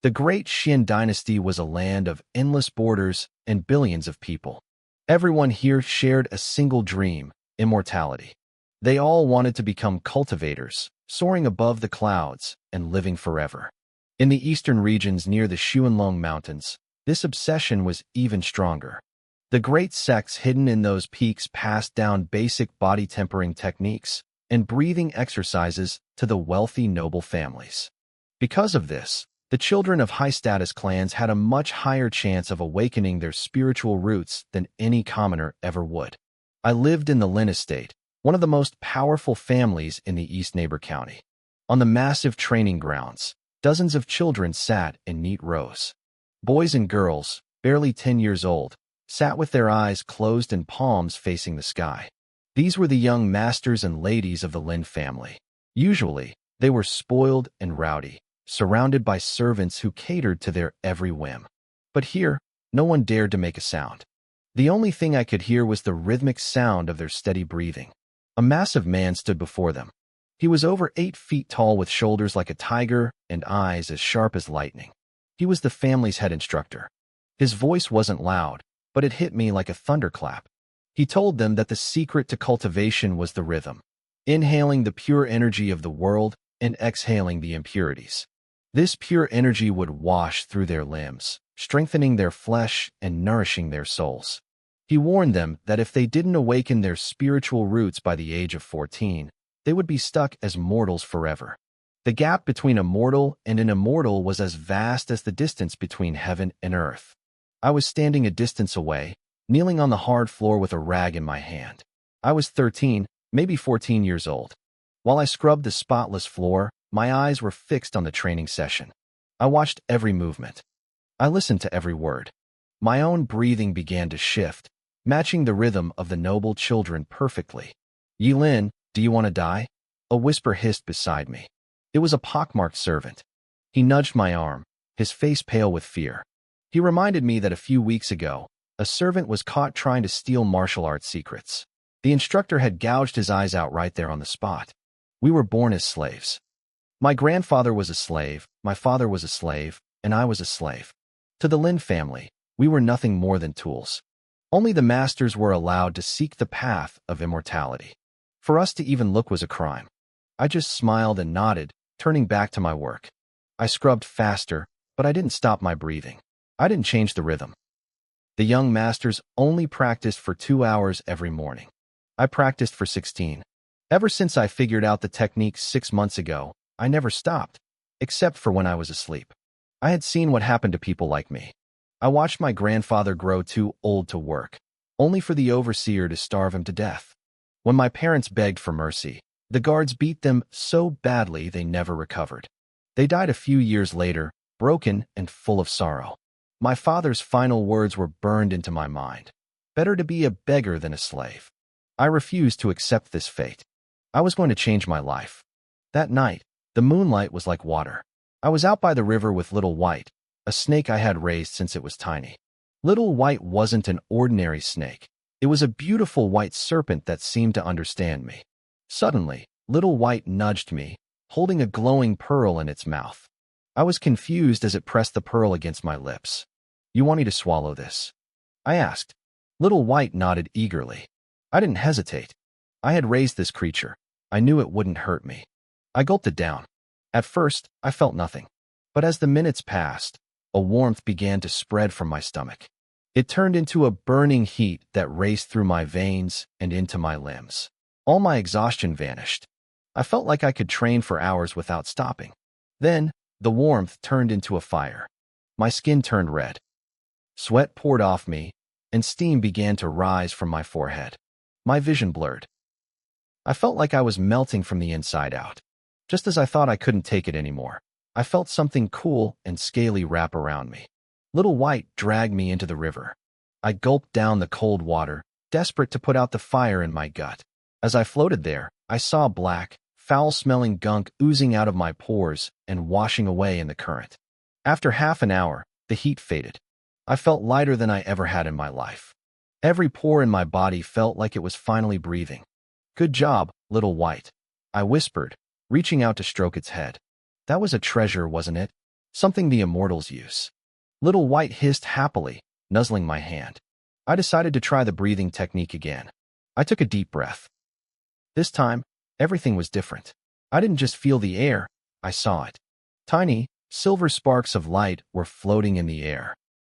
The Great Qin dynasty was a land of endless borders and billions of people. Everyone here shared a single dream: immortality. They all wanted to become cultivators, soaring above the clouds and living forever. In the eastern regions near the Xuanlong Mountains, this obsession was even stronger. The great sects hidden in those peaks passed down basic body tempering techniques and breathing exercises to the wealthy noble families. Because of this, the children of high-status clans had a much higher chance of awakening their spiritual roots than any commoner ever would. I lived in the Lin Estate, one of the most powerful families in the East Neighbor County. On the massive training grounds, dozens of children sat in neat rows. Boys and girls, barely 10 years old, sat with their eyes closed and palms facing the sky. These were the young masters and ladies of the Lin family. Usually, they were spoiled and rowdy, surrounded by servants who catered to their every whim. But here, no one dared to make a sound. The only thing I could hear was the rhythmic sound of their steady breathing. A massive man stood before them. He was over 8 feet tall with shoulders like a tiger and eyes as sharp as lightning. He was the family's head instructor. His voice wasn't loud, but it hit me like a thunderclap. He told them that the secret to cultivation was the rhythm, inhaling the pure energy of the world and exhaling the impurities. This pure energy would wash through their limbs, strengthening their flesh and nourishing their souls. He warned them that if they didn't awaken their spiritual roots by the age of 14, they would be stuck as mortals forever. The gap between a mortal and an immortal was as vast as the distance between heaven and earth. I was standing a distance away, kneeling on the hard floor with a rag in my hand. I was 13, maybe 14 years old. While I scrubbed the spotless floor, my eyes were fixed on the training session. I watched every movement. I listened to every word. My own breathing began to shift, matching the rhythm of the noble children perfectly. "Yilin, do you want to die?" A whisper hissed beside me. It was a pockmarked servant. He nudged my arm, his face pale with fear. He reminded me that a few weeks ago, a servant was caught trying to steal martial arts secrets. The instructor had gouged his eyes out right there on the spot. We were born as slaves. My grandfather was a slave, my father was a slave, and I was a slave. To the Lin family, we were nothing more than tools. Only the masters were allowed to seek the path of immortality. For us to even look was a crime. I just smiled and nodded, turning back to my work. I scrubbed faster, but I didn't stop my breathing. I didn't change the rhythm. The young masters only practiced for 2 hours every morning. I practiced for 16. Ever since I figured out the technique 6 months ago, I never stopped, except for when I was asleep. I had seen what happened to people like me. I watched my grandfather grow too old to work, only for the overseer to starve him to death. When my parents begged for mercy, the guards beat them so badly they never recovered. They died a few years later, broken and full of sorrow. My father's final words were burned into my mind. Better to be a beggar than a slave. I refused to accept this fate. I was going to change my life. That night, the moonlight was like water. I was out by the river with Little White, a snake I had raised since it was tiny. Little White wasn't an ordinary snake. It was a beautiful white serpent that seemed to understand me. Suddenly, Little White nudged me, holding a glowing pearl in its mouth. I was confused as it pressed the pearl against my lips. "You want me to swallow this?" I asked. Little White nodded eagerly. I didn't hesitate. I had raised this creature. I knew it wouldn't hurt me. I gulped it down. At first, I felt nothing. But as the minutes passed, a warmth began to spread from my stomach. It turned into a burning heat that raced through my veins and into my limbs. All my exhaustion vanished. I felt like I could train for hours without stopping. Then, the warmth turned into a fire. My skin turned red. Sweat poured off me, and steam began to rise from my forehead. My vision blurred. I felt like I was melting from the inside out. Just as I thought I couldn't take it anymore, I felt something cool and scaly wrap around me. Little White dragged me into the river. I gulped down the cold water, desperate to put out the fire in my gut. As I floated there, I saw black, foul-smelling gunk oozing out of my pores and washing away in the current. After half an hour, the heat faded. I felt lighter than I ever had in my life. Every pore in my body felt like it was finally breathing. "Good job, Little White," I whispered, reaching out to stroke its head. That was a treasure, wasn't it? something the immortals use. Little White hissed happily, nuzzling my hand. I decided to try the breathing technique again. I took a deep breath. This time, everything was different. I didn't just feel the air, I saw it. Tiny, silver sparks of light were floating in the air.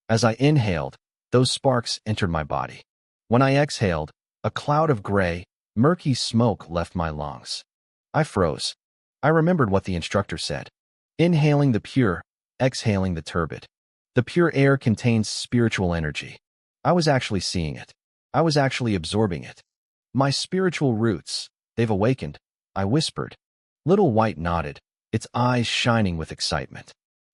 As I inhaled, those sparks entered my body. When I exhaled, a cloud of gray, murky smoke left my lungs. I froze. I remembered what the instructor said. Inhaling the pure, exhaling the turbid. The pure air contains spiritual energy. I was actually seeing it. I was actually absorbing it. My spiritual roots, they've awakened, I whispered. Little White nodded, its eyes shining with excitement.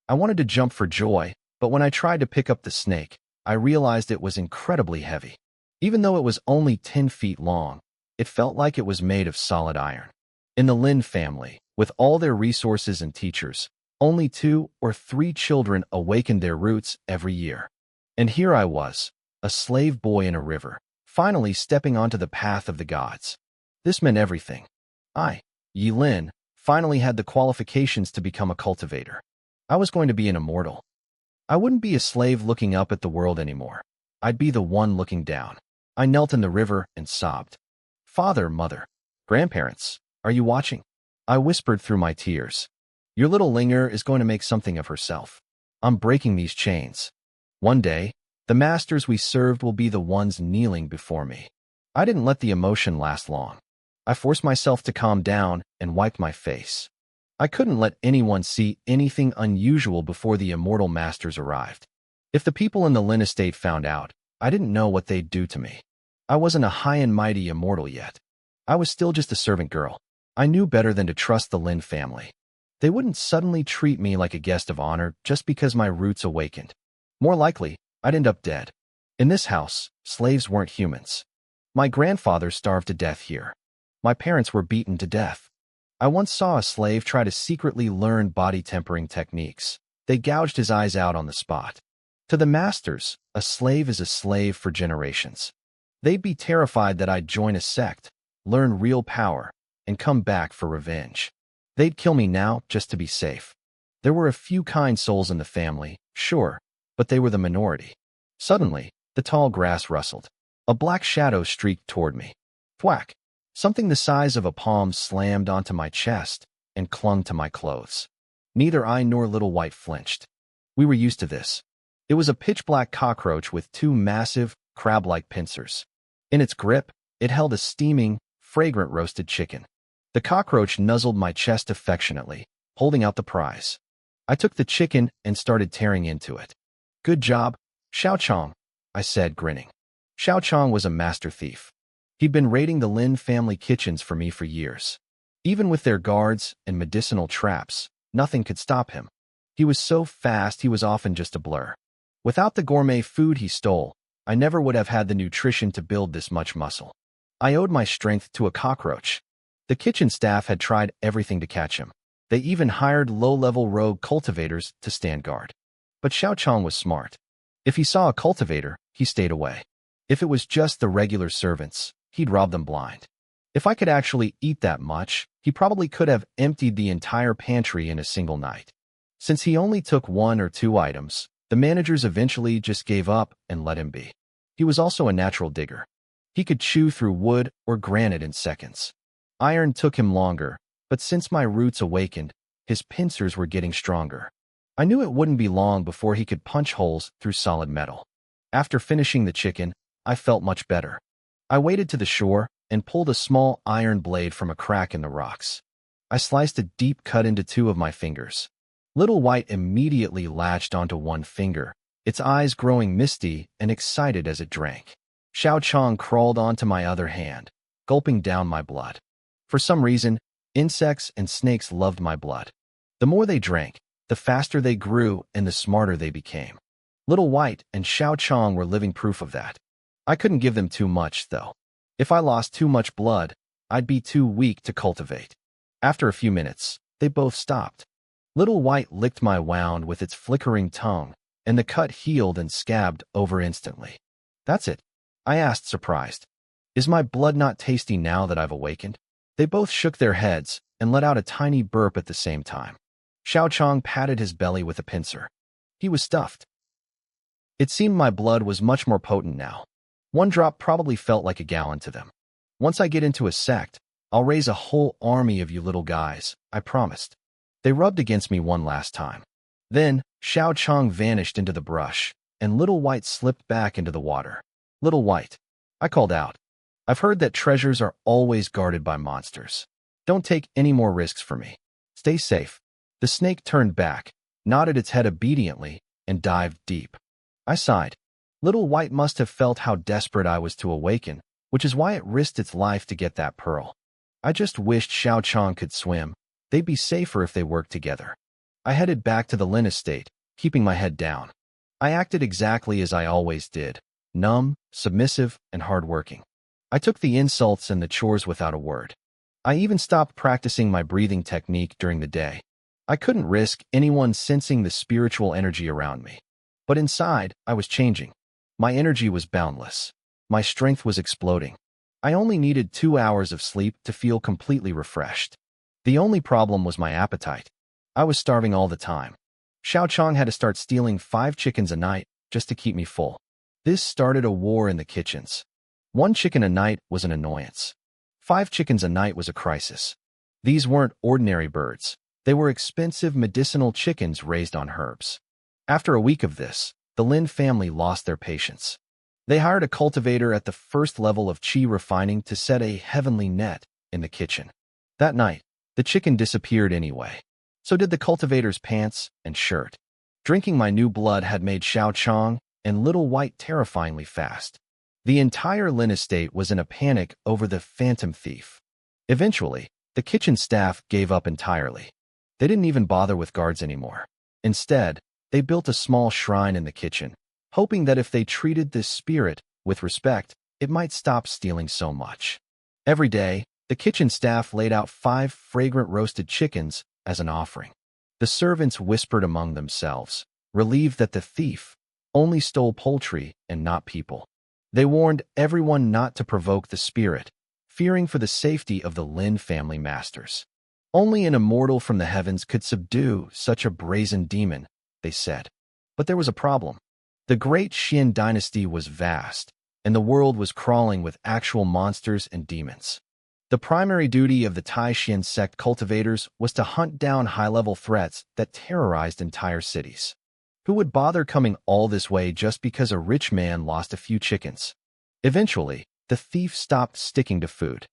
I wanted to jump for joy, but when I tried to pick up the snake, I realized it was incredibly heavy. Even though it was only 10 feet long, it felt like it was made of solid iron. In the Lin family, with all their resources and teachers, only 2 or 3 children awakened their roots every year. And here I was, a slave boy in a river, finally stepping onto the path of the gods. This meant everything. I, Yi Lin, finally had the qualifications to become a cultivator. I was going to be an immortal. I wouldn't be a slave looking up at the world anymore. I'd be the one looking down. I knelt in the river and sobbed. Father, mother, grandparents, are you watching? I whispered through my tears. Your little Linger is going to make something of herself. I'm breaking these chains. One day, the masters we served will be the ones kneeling before me. I didn't let the emotion last long. I forced myself to calm down and wiped my face. I couldn't let anyone see anything unusual before the immortal masters arrived. If the people in the Lin estate found out, I didn't know what they'd do to me. I wasn't a high and mighty immortal yet. I was still just a servant girl. I knew better than to trust the Lin family. They wouldn't suddenly treat me like a guest of honor just because my roots awakened. More likely, I'd end up dead. In this house, slaves weren't humans. My grandfather starved to death here. My parents were beaten to death. I once saw a slave try to secretly learn body tempering techniques. They gouged his eyes out on the spot. To the masters, a slave is a slave for generations. They'd be terrified that I'd join a sect, learn real power, and come back for revenge. They'd kill me now just to be safe. There were a few kind souls in the family, sure, but they were the minority. Suddenly, the tall grass rustled. A black shadow streaked toward me. Thwack! Something the size of a palm slammed onto my chest and clung to my clothes. Neither I nor Little White flinched. We were used to this. It was a pitch-black cockroach with 2 massive, crab-like pincers. In its grip, it held a steaming, fragrant roasted chicken. The cockroach nuzzled my chest affectionately, holding out the prize. I took the chicken and started tearing into it. Good job, Xiao Chong, I said, grinning. Xiao Chong was a master thief. He'd been raiding the Lin family kitchens for me for years. Even with their guards and medicinal traps, nothing could stop him. He was so fast he was often just a blur. Without the gourmet food he stole, I never would have had the nutrition to build this much muscle. I owed my strength to a cockroach. The kitchen staff had tried everything to catch him. They even hired low-level rogue cultivators to stand guard. But Xiao Chong was smart. If he saw a cultivator, he stayed away. If it was just the regular servants, he'd rob them blind. If I could actually eat that much, he probably could have emptied the entire pantry in a single night. Since he only took 1 or 2 items, the managers eventually just gave up and let him be. He was also a natural digger. He could chew through wood or granite in seconds. Iron took him longer, but since my roots awakened, his pincers were getting stronger. I knew it wouldn't be long before he could punch holes through solid metal. After finishing the chicken, I felt much better. I waded to the shore and pulled a small iron blade from a crack in the rocks. I sliced a deep cut into 2 of my fingers. Little White immediately latched onto 1 finger, its eyes growing misty and excited as it drank. Xiao Chong crawled onto my other hand, gulping down my blood. For some reason, insects and snakes loved my blood. The more they drank, the faster they grew and the smarter they became. Little White and Xiao Chong were living proof of that. I couldn't give them too much, though. If I lost too much blood, I'd be too weak to cultivate. After a few minutes, they both stopped. Little White licked my wound with its flickering tongue, and the cut healed and scabbed over instantly. That's it, I asked, surprised. Is my blood not tasty now that I've awakened? They both shook their heads and let out a tiny burp at the same time. Xiao Chong patted his belly with a pincer. He was stuffed. It seemed my blood was much more potent now. One drop probably felt like a gallon to them. Once I get into a sect, I'll raise a whole army of you little guys, I promised. They rubbed against me one last time. Then, Xiao Chong vanished into the brush, and Little White slipped back into the water. Little White, I called out. I've heard that treasures are always guarded by monsters. Don't take any more risks for me. Stay safe. The snake turned back, nodded its head obediently, and dived deep. I sighed. Little White must have felt how desperate I was to awaken, which is why it risked its life to get that pearl. I just wished Xiao Chong could swim. They'd be safer if they worked together. I headed back to the Lin estate, keeping my head down. I acted exactly as I always did, numb, submissive, and hardworking. I took the insults and the chores without a word. I even stopped practicing my breathing technique during the day. I couldn't risk anyone sensing the spiritual energy around me. But inside, I was changing. My energy was boundless. My strength was exploding. I only needed 2 hours of sleep to feel completely refreshed. The only problem was my appetite. I was starving all the time. Xiao Chong had to start stealing 5 chickens a night just to keep me full. This started a war in the kitchens. 1 chicken a night was an annoyance. 5 chickens a night was a crisis. These weren't ordinary birds. They were expensive medicinal chickens raised on herbs. After a week of this, the Lin family lost their patience. They hired a cultivator at the first level of qi refining to set a heavenly net in the kitchen. That night, the chicken disappeared anyway. So did the cultivator's pants and shirt. Drinking my new blood had made Xiao Chong and Little White terrifyingly fast. The entire Lin estate was in a panic over the phantom thief. Eventually, the kitchen staff gave up entirely. They didn't even bother with guards anymore. Instead, they built a small shrine in the kitchen, hoping that if they treated this spirit with respect, it might stop stealing so much. Every day, the kitchen staff laid out 5 fragrant roasted chickens as an offering. The servants whispered among themselves, relieved that the thief only stole poultry and not people. They warned everyone not to provoke the spirit, fearing for the safety of the Lin family masters. Only an immortal from the heavens could subdue such a brazen demon, they said. But there was a problem. The great Xian dynasty was vast, and the world was crawling with actual monsters and demons. The primary duty of the Tai Xian sect cultivators was to hunt down high-level threats that terrorized entire cities. Who would bother coming all this way just because a rich man lost a few chickens? Eventually, the thief stopped sticking to food.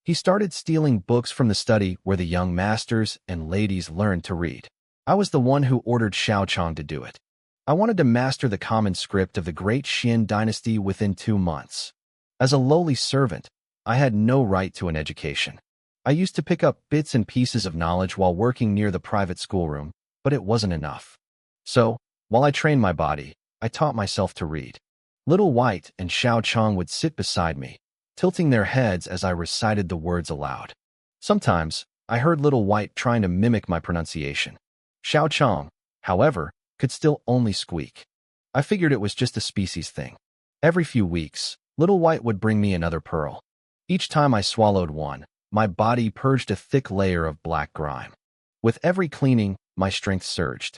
He started stealing books from the study where the young masters and ladies learned to read. I was the one who ordered Xiao Chong to do it. I wanted to master the common script of the great Xian dynasty within 2 months. As a lowly servant, I had no right to an education. I used to pick up bits and pieces of knowledge while working near the private schoolroom, but it wasn't enough. So, while I trained my body, I taught myself to read. Little White and Xiao Chong would sit beside me, tilting their heads as I recited the words aloud. Sometimes, I heard Little White trying to mimic my pronunciation. Xiao Chong, however, could still only squeak. I figured it was just a species thing. Every few weeks, Little White would bring me another pearl. Each time I swallowed one, my body purged a thick layer of black grime. With every cleaning, my strength surged.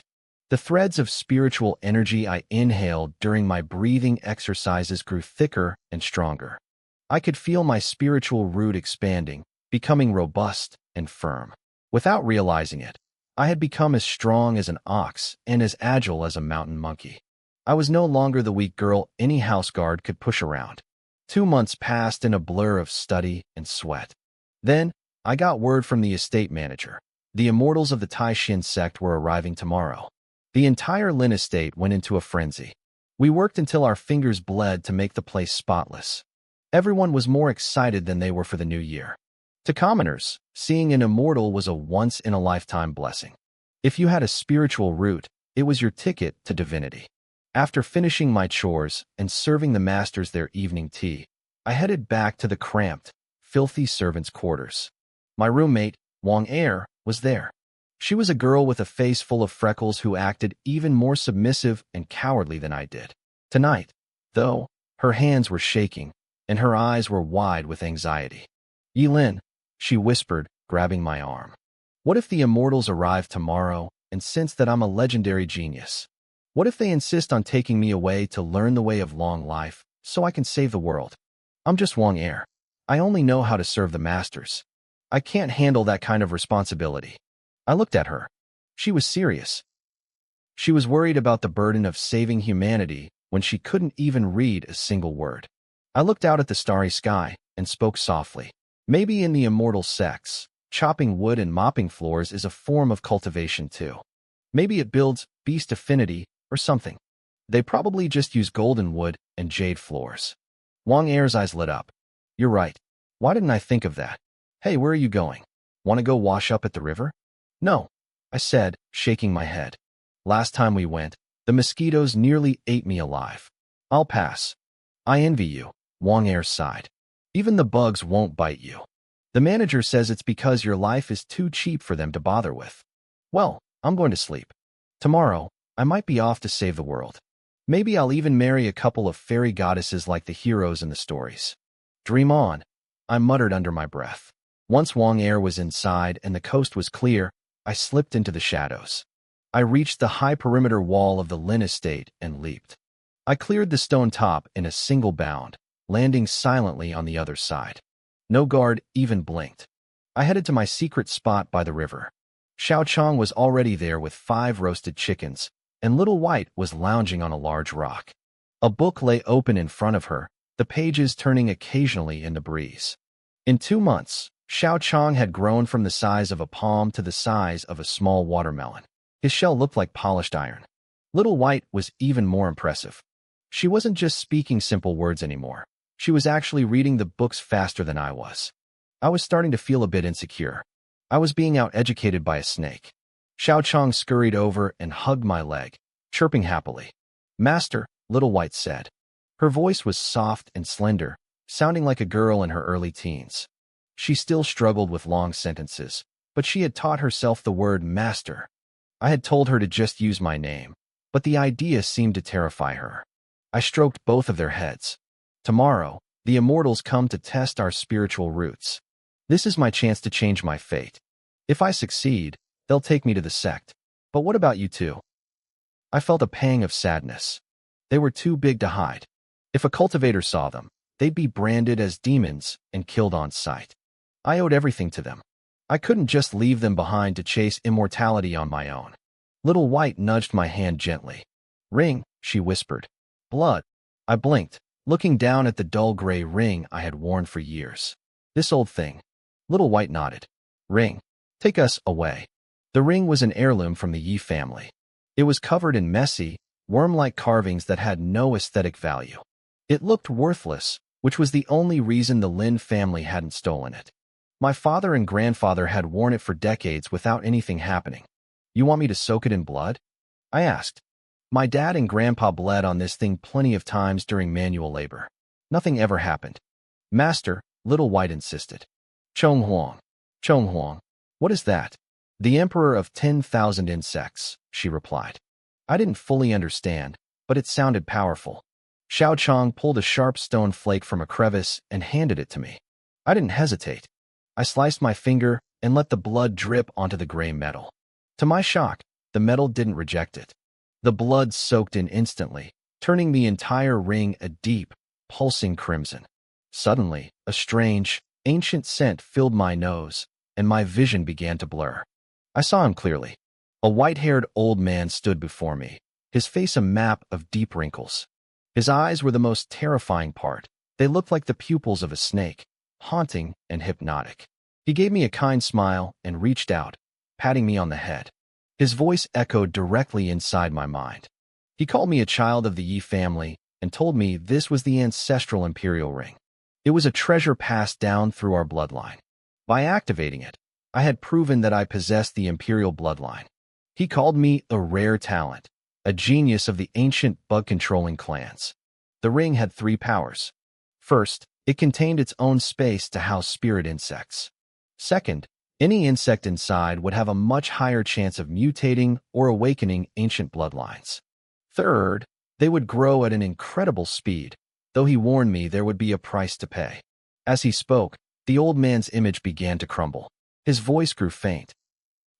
The threads of spiritual energy I inhaled during my breathing exercises grew thicker and stronger. I could feel my spiritual root expanding, becoming robust and firm. Without realizing it, I had become as strong as an ox and as agile as a mountain monkey. I was no longer the weak girl any house guard could push around. 2 months passed in a blur of study and sweat. Then, I got word from the estate manager. The immortals of the Tai Xian sect were arriving tomorrow. The entire Lin estate went into a frenzy. We worked until our fingers bled to make the place spotless. Everyone was more excited than they were for the new year. To commoners, seeing an immortal was a once-in-a-lifetime blessing. If you had a spiritual root, it was your ticket to divinity. After finishing my chores and serving the masters their evening tea, I headed back to the cramped, filthy servants' quarters. My roommate, Wang Er, was there. She was a girl with a face full of freckles who acted even more submissive and cowardly than I did. Tonight, though, her hands were shaking, and her eyes were wide with anxiety. "Yilin," she whispered, grabbing my arm. "What if the immortals arrive tomorrow and sense that I'm a legendary genius. What if they insist on taking me away to learn the way of long life so I can save the world? I'm just Wang Heir. I only know how to serve the masters. I can't handle that kind of responsibility. I looked at her. She was serious. She was worried about the burden of saving humanity when she couldn't even read a single word. I looked out at the starry sky and spoke softly. Maybe in the immortal sects, chopping wood and mopping floors is a form of cultivation too. Maybe it builds beast affinity or something. They probably just use golden wood and jade floors. Wang Heir's eyes lit up. You're right. Why didn't I think of that? Hey, where are you going? Want to go wash up at the river? No, I said, shaking my head. Last time we went, the mosquitoes nearly ate me alive. I'll pass. I envy you, Wang Heir sighed. Even the bugs won't bite you. The manager says it's because your life is too cheap for them to bother with. Well, I'm going to sleep. Tomorrow, I might be off to save the world. Maybe I'll even marry a couple of fairy goddesses like the heroes in the stories. Dream on, I muttered under my breath. Once Wang Heir was inside and the coast was clear, I slipped into the shadows. I reached the high perimeter wall of the Lin estate and leaped. I cleared the stone top in a single bound, landing silently on the other side. No guard even blinked. I headed to my secret spot by the river. Xiao Chong was already there with 5 roasted chickens, and Little White was lounging on a large rock. A book lay open in front of her, the pages turning occasionally in the breeze. In 2 months, Xiao Chong had grown from the size of a palm to the size of a small watermelon. His shell looked like polished iron. Little White was even more impressive. She wasn't just speaking simple words anymore. She was actually reading the books faster than I was. I was starting to feel a bit insecure. I was being out-educated by a snake. Xiao Chong scurried over and hugged my leg, chirping happily. Master, Little White said. Her voice was soft and slender, sounding like a girl in her early teens. She still struggled with long sentences, but she had taught herself the word master. I had told her to just use my name, but the idea seemed to terrify her. I stroked both of their heads. Tomorrow, the immortals come to test our spiritual roots. This is my chance to change my fate. If I succeed, they'll take me to the sect. But what about you two? I felt a pang of sadness. They were too big to hide. If a cultivator saw them, they'd be branded as demons and killed on sight. I owed everything to them. I couldn't just leave them behind to chase immortality on my own. Little White nudged my hand gently. Ring, she whispered. Blood. I blinked, looking down at the dull gray ring I had worn for years. This old thing. Little White nodded. Ring. Take us away. The ring was an heirloom from the Yi family. It was covered in messy, worm-like carvings that had no aesthetic value. It looked worthless, which was the only reason the Lin family hadn't stolen it. My father and grandfather had worn it for decades without anything happening. You want me to soak it in blood? I asked. My dad and grandpa bled on this thing plenty of times during manual labor. Nothing ever happened. Master, Little White insisted. Chong Huang. Chong Huang. What is that? The Emperor of 10,000 insects, she replied. I didn't fully understand, but it sounded powerful. Xiao Chong pulled a sharp stone flake from a crevice and handed it to me. I didn't hesitate. I sliced my finger and let the blood drip onto the gray metal. To my shock, the metal didn't reject it. The blood soaked in instantly, turning the entire ring a deep, pulsing crimson. Suddenly, a strange, ancient scent filled my nose, and my vision began to blur. I saw him clearly. A white-haired old man stood before me, his face a map of deep wrinkles. His eyes were the most terrifying part. They looked like the pupils of a snake, haunting and hypnotic. He gave me a kind smile and reached out, patting me on the head. His voice echoed directly inside my mind. He called me a child of the Yi family and told me this was the ancestral imperial ring. It was a treasure passed down through our bloodline. By activating it, I had proven that I possessed the imperial bloodline. He called me a rare talent, a genius of the ancient bug-controlling clans. The ring had 3 powers. First, it contained its own space to house spirit insects. Second, any insect inside would have a much higher chance of mutating or awakening ancient bloodlines. Third, they would grow at an incredible speed, though he warned me there would be a price to pay. As he spoke, the old man's image began to crumble. His voice grew faint.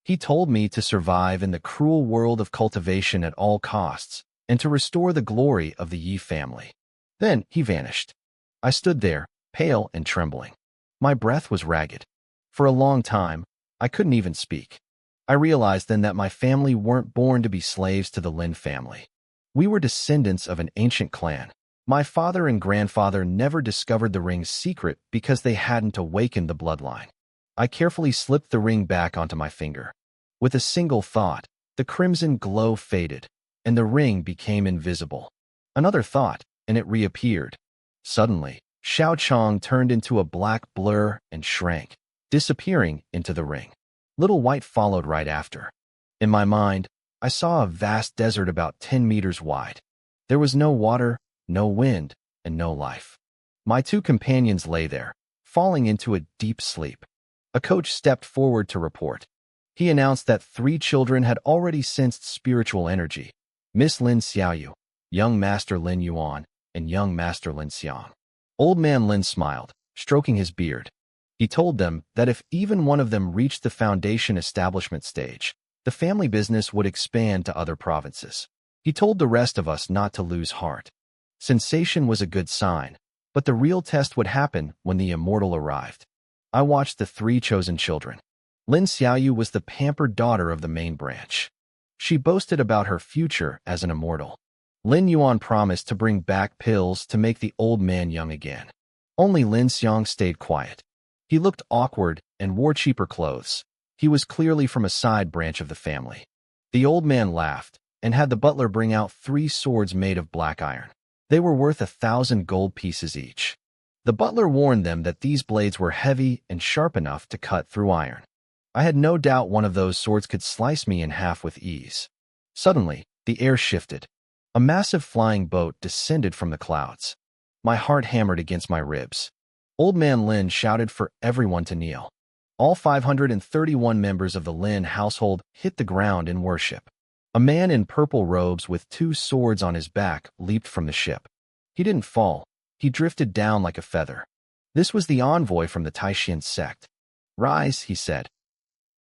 He told me to survive in the cruel world of cultivation at all costs and to restore the glory of the Yi family. Then he vanished. I stood there, pale and trembling. My breath was ragged. For a long time, I couldn't even speak. I realized then that my family weren't born to be slaves to the Lin family. We were descendants of an ancient clan. My father and grandfather never discovered the ring's secret because they hadn't awakened the bloodline. I carefully slipped the ring back onto my finger. With a single thought, the crimson glow faded, and the ring became invisible. Another thought, and it reappeared. Suddenly, Xiao Chong turned into a black blur and shrank, disappearing into the ring. Little White followed right after. In my mind, I saw a vast desert about 10 meters wide. There was no water, no wind, and no life. My two companions lay there, falling into a deep sleep. A coach stepped forward to report. He announced that 3 children had already sensed spiritual energy: Miss Lin Xiaoyu, young Master Lin Yuan, and young Master Lin Xiang. Old Man Lin smiled, stroking his beard. He told them that if even one of them reached the foundation establishment stage, the family business would expand to other provinces. He told the rest of us not to lose heart. Sensation was a good sign, but the real test would happen when the immortal arrived. I watched the 3 chosen children. Lin Xiaoyu was the pampered daughter of the main branch. She boasted about her future as an immortal. Lin Yuan promised to bring back pills to make the old man young again. Only Lin Xiang stayed quiet. He looked awkward and wore cheaper clothes. He was clearly from a side branch of the family. The old man laughed and had the butler bring out 3 swords made of black iron. They were worth 1,000 gold pieces each. The butler warned them that these blades were heavy and sharp enough to cut through iron. I had no doubt one of those swords could slice me in half with ease. Suddenly, the air shifted. A massive flying boat descended from the clouds. My heart hammered against my ribs. Old Man Lin shouted for everyone to kneel. All 531 members of the Lin household hit the ground in worship. A man in purple robes with 2 swords on his back leaped from the ship. He didn't fall. He drifted down like a feather. This was the envoy from the Taishan sect. "Rise," he said.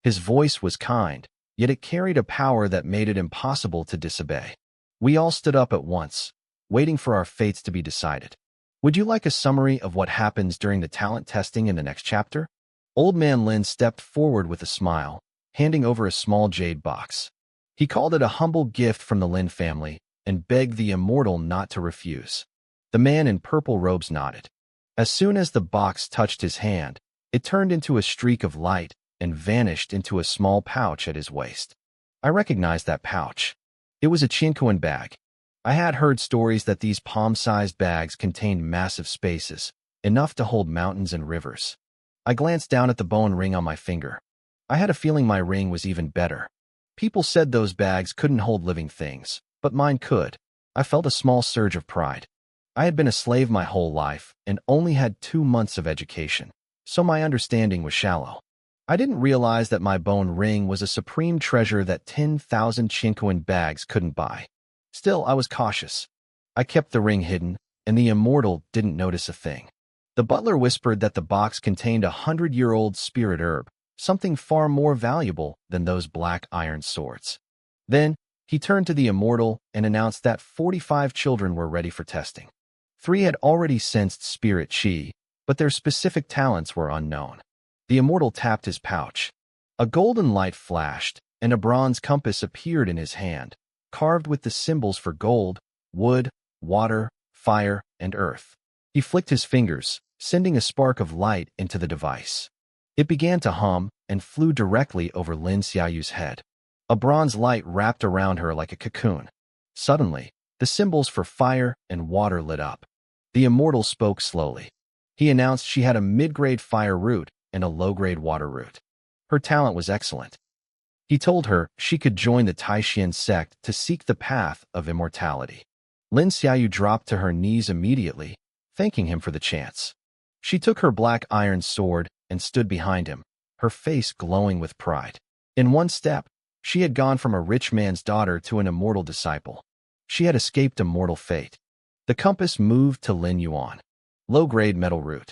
His voice was kind, yet it carried a power that made it impossible to disobey. We all stood up at once, waiting for our fates to be decided. Would you like a summary of what happens during the talent testing in the next chapter? Old Man Lin stepped forward with a smile, handing over a small jade box. He called it a humble gift from the Lin family and begged the immortal not to refuse. The man in purple robes nodded. As soon as the box touched his hand, it turned into a streak of light and vanished into a small pouch at his waist. I recognized that pouch. It was a Chinquan bag. I had heard stories that these palm-sized bags contained massive spaces, enough to hold mountains and rivers. I glanced down at the bone ring on my finger. I had a feeling my ring was even better. People said those bags couldn't hold living things, but mine could. I felt a small surge of pride. I had been a slave my whole life and only had 2 months of education, so my understanding was shallow. I didn't realize that my bone ring was a supreme treasure that 10,000 Chinquan bags couldn't buy. Still, I was cautious. I kept the ring hidden, and the immortal didn't notice a thing. The butler whispered that the box contained a 100-year-old spirit herb, something far more valuable than those black iron swords. Then, he turned to the immortal and announced that 45 children were ready for testing. 3 had already sensed spirit chi, but their specific talents were unknown. The immortal tapped his pouch. A golden light flashed, and a bronze compass appeared in his hand, carved with the symbols for gold, wood, water, fire, and earth. He flicked his fingers, sending a spark of light into the device. It began to hum and flew directly over Lin Xiaoyu's head. A bronze light wrapped around her like a cocoon. Suddenly, the symbols for fire and water lit up. The immortal spoke slowly. He announced she had a mid-grade fire root and a low-grade water root. Her talent was excellent. He told her she could join the Taishan sect to seek the path of immortality. Lin Xiaoyu dropped to her knees immediately, thanking him for the chance. She took her black iron sword and stood behind him, her face glowing with pride. In one step, she had gone from a rich man's daughter to an immortal disciple. She had escaped a mortal fate. The compass moved to Lin Yuan. Low-grade metal root.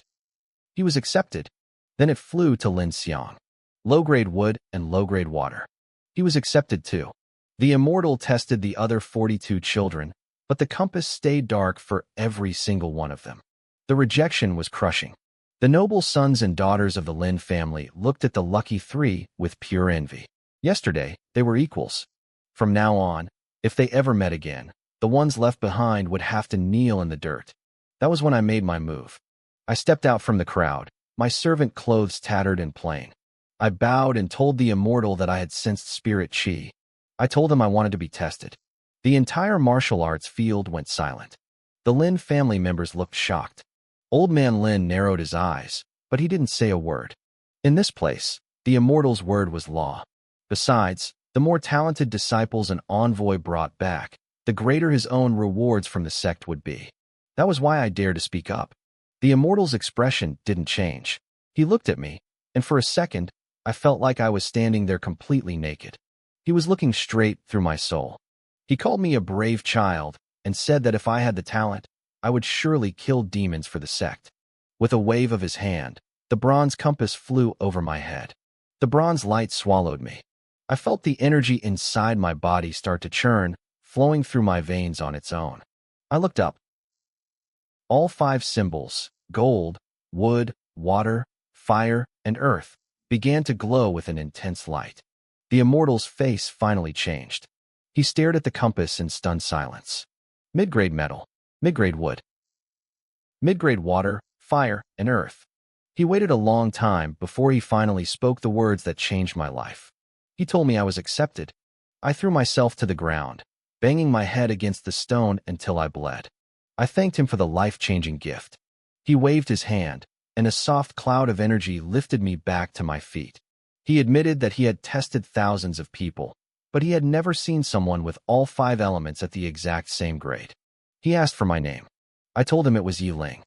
He was accepted. Then it flew to Lin Xiang. low-grade wood, and low-grade water. He was accepted too. The immortal tested the other 42 children, but the compass stayed dark for every single one of them. The rejection was crushing. The noble sons and daughters of the Lin family looked at the lucky three with pure envy. Yesterday, they were equals. From now on, if they ever met again, the ones left behind would have to kneel in the dirt. That was when I made my move. I stepped out from the crowd, my servant clothes tattered and plain. I bowed and told the immortal that I had sensed spirit chi. I told him I wanted to be tested. The entire martial arts field went silent. The Lin family members looked shocked. Old man Lin narrowed his eyes, but he didn't say a word. In this place, the immortal's word was law. Besides, the more talented disciples an envoy brought back, the greater his own rewards from the sect would be. That was why I dared to speak up. The immortal's expression didn't change. He looked at me, and for a second, I felt like I was standing there completely naked. He was looking straight through my soul. He called me a brave child and said that if I had the talent, I would surely kill demons for the sect. With a wave of his hand, the bronze compass flew over my head. The bronze light swallowed me. I felt the energy inside my body start to churn, flowing through my veins on its own. I looked up. All 5 symbols, gold, wood, water, fire, and earth, began to glow with an intense light. The immortal's face finally changed. He stared at the compass in stunned silence. Mid-grade metal, mid-grade wood, mid-grade water, fire, and earth. He waited a long time before he finally spoke the words that changed my life. He told me I was accepted. I threw myself to the ground, banging my head against the stone until I bled. I thanked him for the life-changing gift. He waved his hand, and a soft cloud of energy lifted me back to my feet. He admitted that he had tested thousands of people, but he had never seen someone with all 5 elements at the exact same grade. He asked for my name. I told him it was Yi Ling.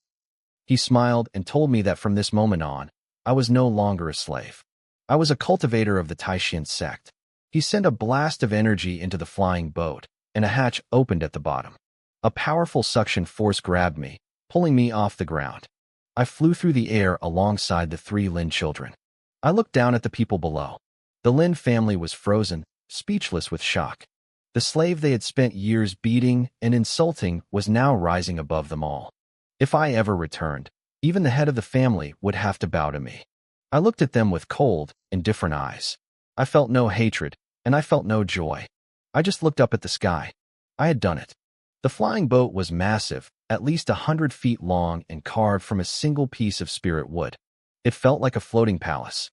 He smiled and told me that from this moment on, I was no longer a slave. I was a cultivator of the Taishan sect. He sent a blast of energy into the flying boat, and a hatch opened at the bottom. A powerful suction force grabbed me, pulling me off the ground. I flew through the air alongside the 3 Lin children. I looked down at the people below. The Lin family was frozen, speechless with shock. The slave they had spent years beating and insulting was now rising above them all. If I ever returned, even the head of the family would have to bow to me. I looked at them with cold, indifferent eyes. I felt no hatred, and I felt no joy. I just looked up at the sky. I had done it. The flying boat was massive, at least 100 feet long and carved from a single piece of spirit wood. It felt like a floating palace.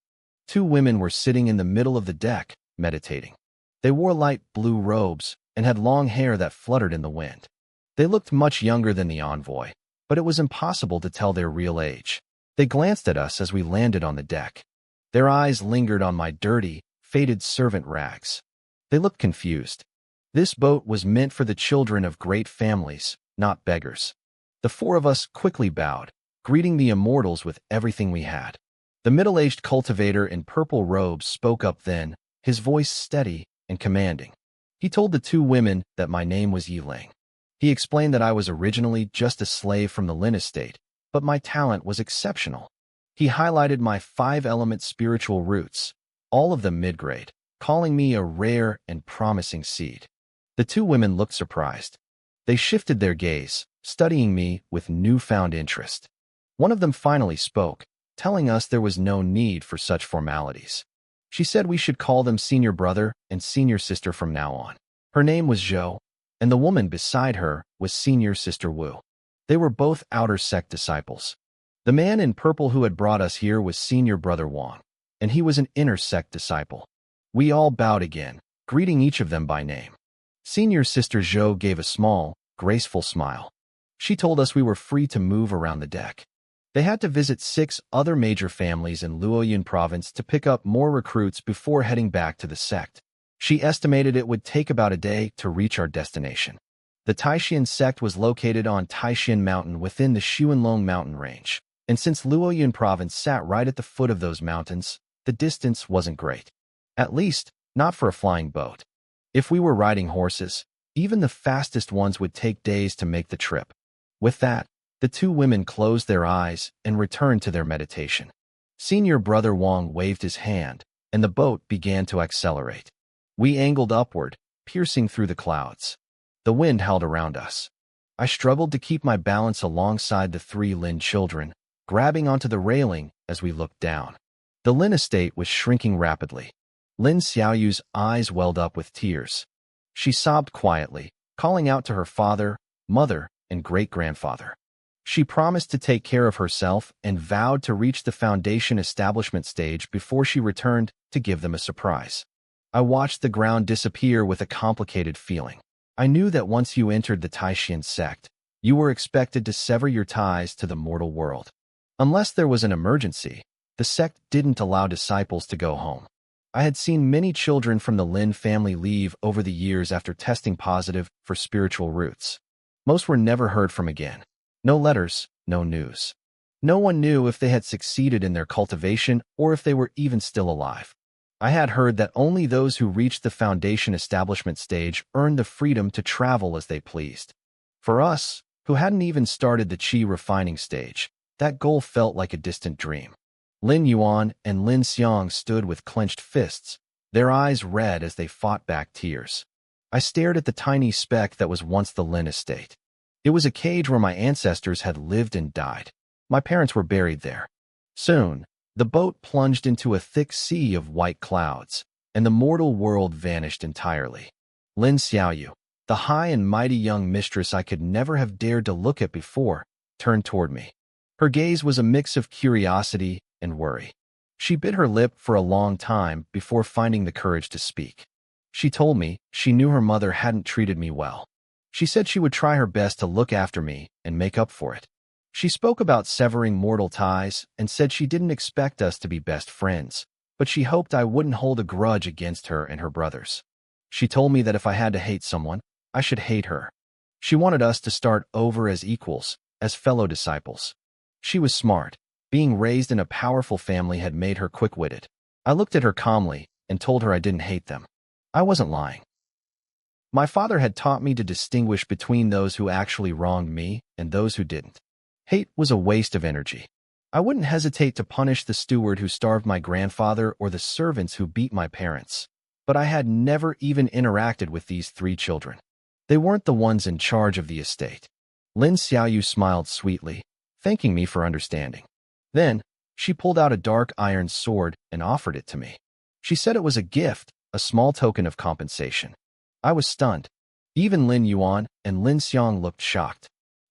2 women were sitting in the middle of the deck, meditating. They wore light blue robes and had long hair that fluttered in the wind. They looked much younger than the envoy, but it was impossible to tell their real age. They glanced at us as we landed on the deck. Their eyes lingered on my dirty, faded servant rags. They looked confused. This boat was meant for the children of great families, not beggars. The 4 of us quickly bowed, greeting the immortals with everything we had. The middle-aged cultivator in purple robes spoke up then, his voice steady and commanding. He told the 2 women that my name was Yi Ling. He explained that I was originally just a slave from the Lin estate, but my talent was exceptional. He highlighted my 5-element spiritual roots, all of them mid-grade, calling me a rare and promising seed. The 2 women looked surprised. They shifted their gaze, studying me with newfound interest. One of them finally spoke, telling us there was no need for such formalities. She said we should call them senior brother and senior sister from now on. Her name was Zhou, and the woman beside her was senior sister Wu. They were both outer sect disciples. The man in purple who had brought us here was senior brother Wang, and he was an inner sect disciple. We all bowed again, greeting each of them by name. Senior sister Zhou gave a small, graceful smile. She told us we were free to move around the deck. They had to visit 6 other major families in Luoyun province to pick up more recruits before heading back to the sect. She estimated it would take about a day to reach our destination. The Taishan sect was located on Taishan Mountain within the Xuanlong mountain range, and since Luoyun province sat right at the foot of those mountains, the distance wasn't great. At least, not for a flying boat. If we were riding horses, even the fastest ones would take days to make the trip. With that, the 2 women closed their eyes and returned to their meditation. Senior brother Wang waved his hand, and the boat began to accelerate. We angled upward, piercing through the clouds. The wind howled around us. I struggled to keep my balance alongside the 3 Lin children, grabbing onto the railing as we looked down. The Lin estate was shrinking rapidly. Lin Xiaoyu's eyes welled up with tears. She sobbed quietly, calling out to her father, mother, and great-grandfather. She promised to take care of herself and vowed to reach the foundation establishment stage before she returned to give them a surprise. I watched the ground disappear with a complicated feeling. I knew that once you entered the Taishan sect, you were expected to sever your ties to the mortal world. Unless there was an emergency, the sect didn't allow disciples to go home. I had seen many children from the Lin family leave over the years after testing positive for spiritual roots. Most were never heard from again. No letters, no news. No one knew if they had succeeded in their cultivation or if they were even still alive. I had heard that only those who reached the foundation establishment stage earned the freedom to travel as they pleased. For us, who hadn't even started the qi refining stage, that goal felt like a distant dream. Lin Yuan and Lin Xiang stood with clenched fists, their eyes red as they fought back tears. I stared at the tiny speck that was once the Lin estate. It was a cage where my ancestors had lived and died. My parents were buried there. Soon, the boat plunged into a thick sea of white clouds, and the mortal world vanished entirely. Lin Xiaoyu, the high and mighty young mistress I could never have dared to look at before, turned toward me. Her gaze was a mix of curiosity and worry. She bit her lip for a long time before finding the courage to speak. She told me she knew her mother hadn't treated me well. She said she would try her best to look after me and make up for it. She spoke about severing mortal ties and said she didn't expect us to be best friends, but she hoped I wouldn't hold a grudge against her and her brothers. She told me that if I had to hate someone, I should hate her. She wanted us to start over as equals, as fellow disciples. She was smart. Being raised in a powerful family had made her quick-witted. I looked at her calmly and told her I didn't hate them. I wasn't lying. My father had taught me to distinguish between those who actually wronged me and those who didn't. Hate was a waste of energy. I wouldn't hesitate to punish the steward who starved my grandfather or the servants who beat my parents. But I had never even interacted with these 3 children. They weren't the ones in charge of the estate. Lin Xiaoyu smiled sweetly, thanking me for understanding. Then, she pulled out a dark iron sword and offered it to me. She said it was a gift, a small token of compensation. I was stunned. Even Lin Yuan and Lin Xiang looked shocked.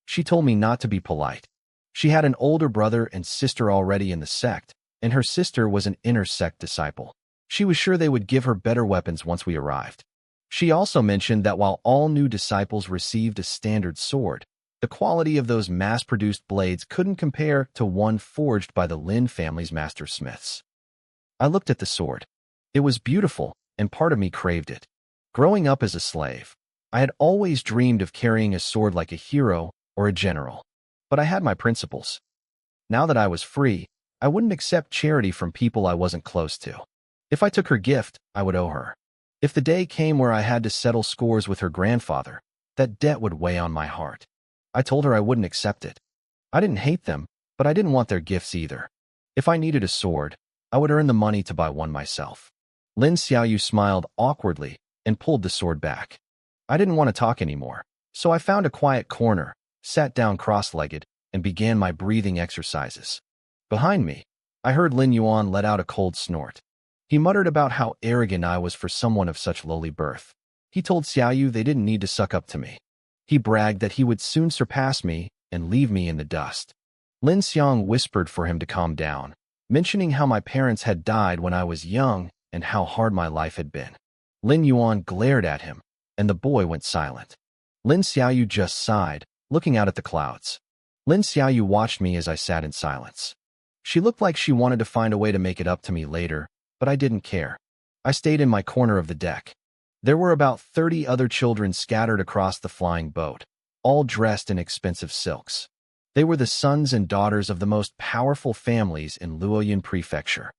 She told me not to be polite. She had an older brother and sister already in the sect, and her sister was an inner sect disciple. She was sure they would give her better weapons once we arrived. She also mentioned that while all new disciples received a standard sword, the quality of those mass-produced blades couldn't compare to one forged by the Lin family's master smiths. I looked at the sword. It was beautiful, and part of me craved it. Growing up as a slave, I had always dreamed of carrying a sword like a hero or a general. But I had my principles. Now that I was free, I wouldn't accept charity from people I wasn't close to. If I took her gift, I would owe her. If the day came where I had to settle scores with her grandfather, that debt would weigh on my heart. I told her I wouldn't accept it. I didn't hate them, but I didn't want their gifts either. If I needed a sword, I would earn the money to buy one myself. Lin Xiaoyu smiled awkwardly and pulled the sword back. I didn't want to talk anymore, so I found a quiet corner, sat down cross-legged, and began my breathing exercises. Behind me, I heard Lin Yuan let out a cold snort. He muttered about how arrogant I was for someone of such lowly birth. He told Xiaoyu they didn't need to suck up to me. He bragged that he would soon surpass me and leave me in the dust. Lin Xiang whispered for him to calm down, mentioning how my parents had died when I was young and how hard my life had been. Lin Yuan glared at him, and the boy went silent. Lin Xiaoyu just sighed, looking out at the clouds. Lin Xiaoyu watched me as I sat in silence. She looked like she wanted to find a way to make it up to me later, but I didn't care. I stayed in my corner of the deck. There were about 30 other children scattered across the flying boat, all dressed in expensive silks. They were the sons and daughters of the most powerful families in Luoyang Prefecture.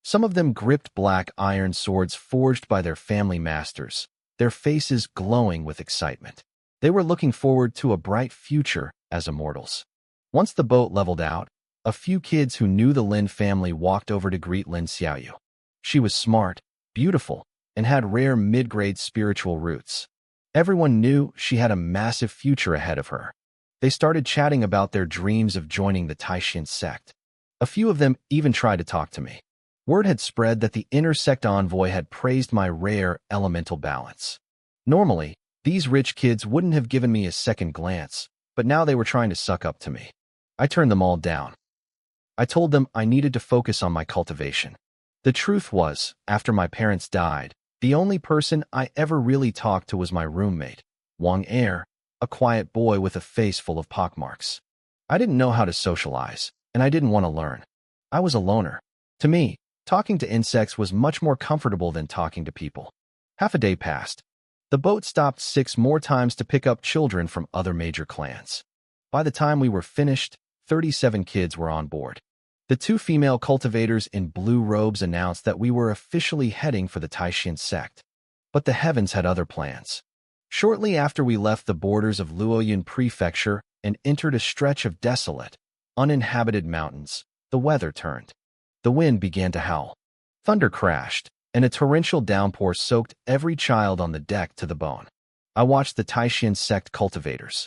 Some of them gripped black iron swords forged by their family masters, their faces glowing with excitement. They were looking forward to a bright future as immortals. Once the boat leveled out, a few kids who knew the Lin family walked over to greet Lin Xiaoyu. She was smart, beautiful, and had rare mid-grade spiritual roots. Everyone knew she had a massive future ahead of her. They started chatting about their dreams of joining the Taishan sect. A few of them even tried to talk to me. Word had spread that the inner sect envoy had praised my rare elemental balance. Normally, these rich kids wouldn't have given me a second glance, but now they were trying to suck up to me. I turned them all down. I told them I needed to focus on my cultivation. The truth was, after my parents died, the only person I ever really talked to was my roommate, Wang Er, a quiet boy with a face full of pockmarks. I didn't know how to socialize, and I didn't want to learn. I was a loner. To me, talking to insects was much more comfortable than talking to people. Half a day passed. The boat stopped 6 more times to pick up children from other major clans. By the time we were finished, 37 kids were on board. The 2 female cultivators in blue robes announced that we were officially heading for the Taishan sect. But the heavens had other plans. Shortly after we left the borders of Luoyun Prefecture and entered a stretch of desolate, uninhabited mountains, the weather turned. The wind began to howl. Thunder crashed, and a torrential downpour soaked every child on the deck to the bone. I watched the Taishan sect cultivators.